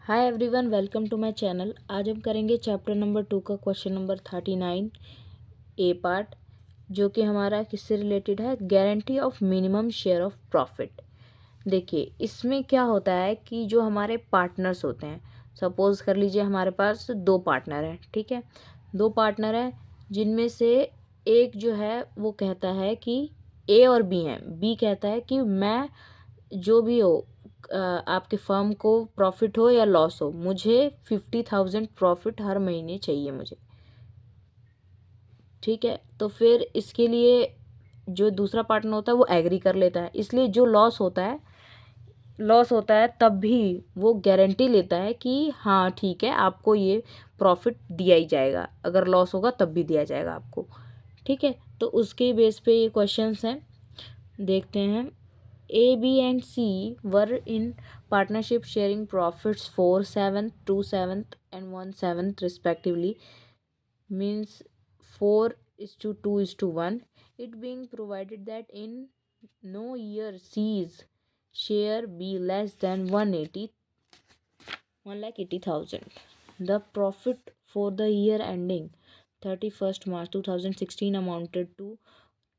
Hi everyone, welcome to my channel. आज हम करेंगे चैप्टर नंबर 2 का क्वेश्चन नंबर 39 ए पार्ट, जो कि हमारा किससे रिलेटेड है, guarantee of minimum share of profit. देखिए, इसमें क्या होता है कि जो हमारे पार्टनर्स होते हैं, सपोज कर लीजिए हमारे पास दो पार्टनर हैं, ठीक है। दो पार्टनर हैं जिनमें से एक जो है वो कहता है कि ए और बी हैं। बी कहता है कि मैं जो भी हो, आपके फर्म को प्रॉफिट हो या लॉस हो, मुझे 50,000 प्रॉफिट हर महीने चाहिए मुझे, ठीक है। तो फिर इसके लिए जो दूसरा पार्टनर होता है वो एग्री कर लेता है। इसलिए जो लॉस होता है तब भी वो गारंटी लेता है कि हाँ ठीक है, आपको ये प्रॉफिट दिया ही जाएगा, अगर लॉस होगा तब भी दिया जाएगा आपको, ठीक है। तो उसके बेस पे ये क्वेश्चंस हैं, देखते हैं। A, B and C were in partnership sharing profits 4/7, 2/7 and 1/7 respectively, means 4:2:1. It being provided that in no year C's share be less than 1,80,000. The profit for the year ending 31st March 2016 amounted to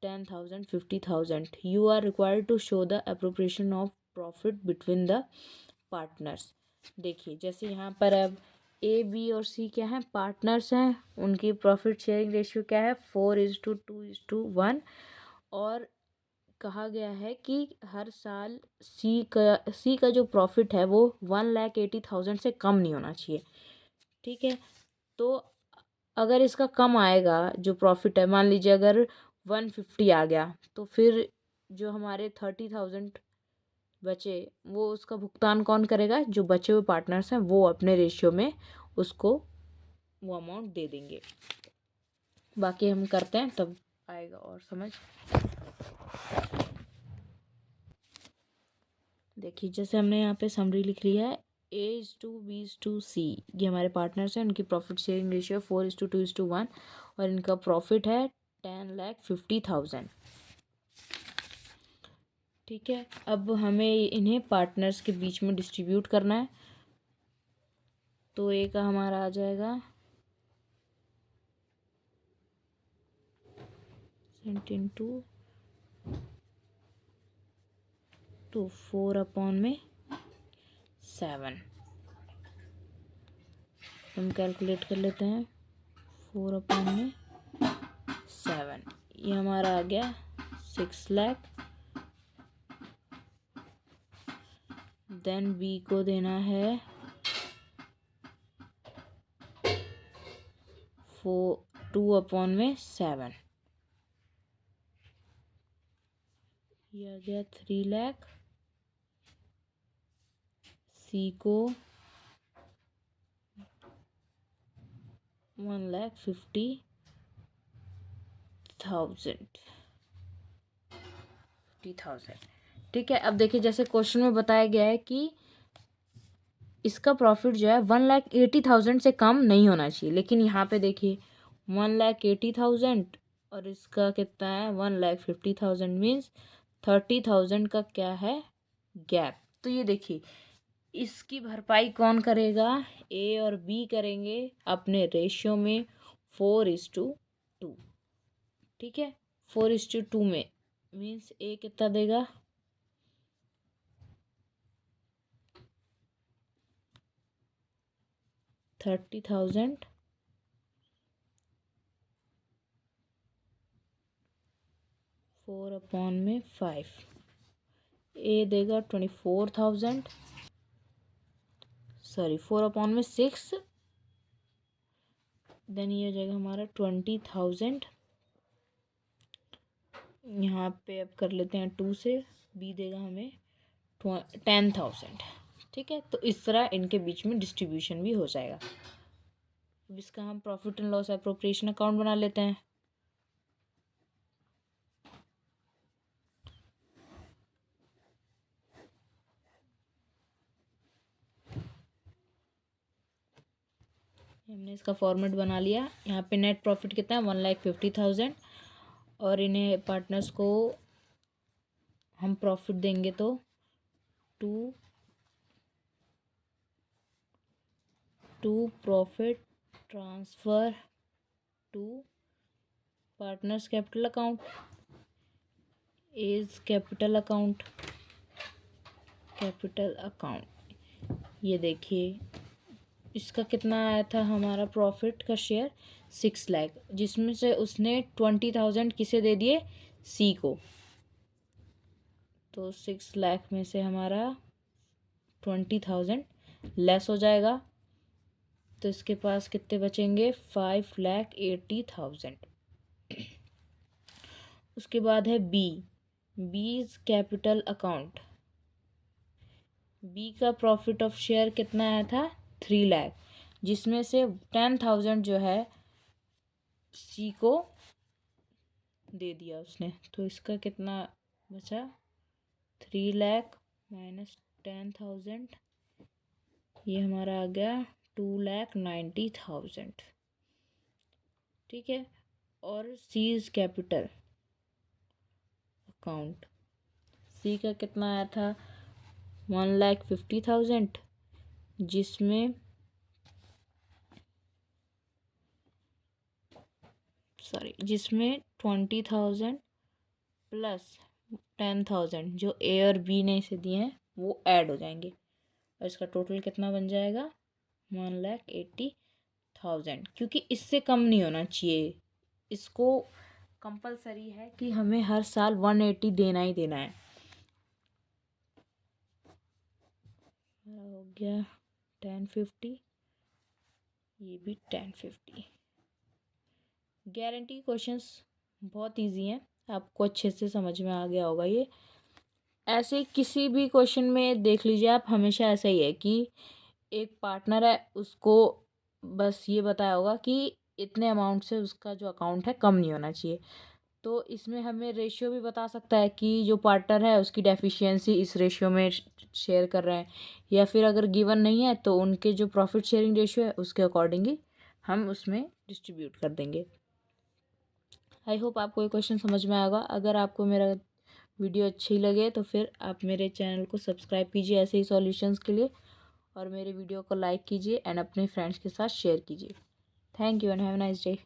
10,000, 50,000. You are required to show the appropriation of profit between the partners. देखिए, जैसे यहाँ पर अब A B और सी क्या हैं, partners हैं। उनकी प्रॉफिट शेयरिंग रेशियो क्या है, 4:2:1। और कहा गया है कि हर साल सी का जो प्रॉफिट है वो 1,80,000 से कम नहीं होना चाहिए, ठीक है। तो अगर इसका कम आएगा जो प्रॉफिट है, मान लीजिए अगर 150 आ गया, तो फिर जो हमारे 30,000 बचे, वो उसका भुगतान कौन करेगा, जो बचे हुए पार्टनर्स हैं वो अपने रेशियो में उसको वो अमाउंट दे देंगे। बाकी हम करते हैं तब आएगा और समझ। देखिए, जैसे हमने यहाँ पे समरी लिख ली है, A:B:C, ये हमारे पार्टनर्स हैं। उनकी प्रॉफिट शेयरिंग रेशियो 4:2:1 और इनका प्रॉफिट है 10,50,000, ठीक है। अब हमें इन्हें पार्टनर्स के बीच में डिस्ट्रीब्यूट करना है। तो ए का हमारा आ जाएगा 4/7। हम कैलकुलेट कर लेते हैं, 4/7, ये हमारा आ गया 6 लाख। देन बी को देना है 2/7, ये आ गया 3 लाख। सी को 1,50,000, ठीक है। अब देखिए, जैसे क्वेश्चन में बताया गया है कि इसका प्रॉफिट जो है 1,80,000 से कम नहीं होना चाहिए, लेकिन यहाँ पे देखिए 1,80,000 और इसका कितना है 1,50,000, मीन्स 30,000 का क्या है, गैप। तो ये देखिए, इसकी भरपाई कौन करेगा, ए और बी करेंगे अपने रेशियो में 4:2, ठीक है। 4:2 में मीन्स ए कितना देगा, 30,000 4/5। ए देगा 24,000, सॉरी 4/6। देन ये हो जाएगा हमारा 20,000। यहाँ पे अब कर लेते हैं 2 से, बी देगा हमें 10,000, ठीक है। तो इस तरह इनके बीच में डिस्ट्रीब्यूशन भी हो जाएगा। अब इसका हम profit and loss appropriation account बना लेते हैं। हमने इसका फॉर्मेट बना लिया। यहाँ पे नेट प्रॉफिट कितना है, 1,50,000, और इन्हें पार्टनर्स को हम प्रॉफिट देंगे तो 2 to profit transfer to partners capital account is capital account. ये देखिए इसका कितना आया था हमारा प्रॉफिट का शेयर 6 लाख, जिसमें से उसने 20,000 किसे दे दिए, सी को। तो 6 लाख में से हमारा 20,000 लेस हो जाएगा, तो इसके पास कितने बचेंगे, 5,80,000। उसके बाद है बीज कैपिटल अकाउंट। बी का प्रॉफिट ऑफ शेयर कितना आया था, 3 लाख, जिसमें से 10,000 जो है सी को दे दिया उसने। तो इसका कितना बचा, 3 लाख माइनस 10,000, ये हमारा आ गया 2,90,000। ठीक है। और सीज कैपिटल अकाउंट, सी का कितना आया था, 1,50,000, जिसमें 20,000 प्लस 10,000 जो ए और बी ने इसे दिए हैं वो ऐड हो जाएंगे, और इसका टोटल कितना बन जाएगा, 1,80,000। क्योंकि इससे कम नहीं होना चाहिए, इसको कंपलसरी है कि हमें हर साल 180 देना ही देना है। हो गया 1050, ये भी 1050। गारंटी क्वेश्चंस बहुत इजी हैं, आपको अच्छे से समझ में आ गया होगा। ये ऐसे किसी भी क्वेश्चन में देख लीजिए आप, हमेशा ऐसा ही है कि एक पार्टनर है, उसको बस ये बताया होगा कि इतने अमाउंट से उसका जो अकाउंट है कम नहीं होना चाहिए। तो इसमें हमें रेशियो भी बता सकता है कि जो पार्टनर है उसकी डेफिशिएंसी इस रेशियो में शेयर कर रहे हैं, या फिर अगर गिवन नहीं है तो उनके जो प्रॉफिट शेयरिंग रेशियो है उसके अकॉर्डिंगली हम उसमें डिस्ट्रीब्यूट कर देंगे। आई होप आपको ये क्वेश्चन समझ में आएगा। अगर आपको मेरा वीडियो अच्छी लगे तो फिर आप मेरे चैनल को सब्सक्राइब कीजिए ऐसे ही सॉल्यूशंस के लिए, और मेरे वीडियो को लाइक कीजिए एंड अपने फ्रेंड्स के साथ शेयर कीजिए। Thank you and have a nice day.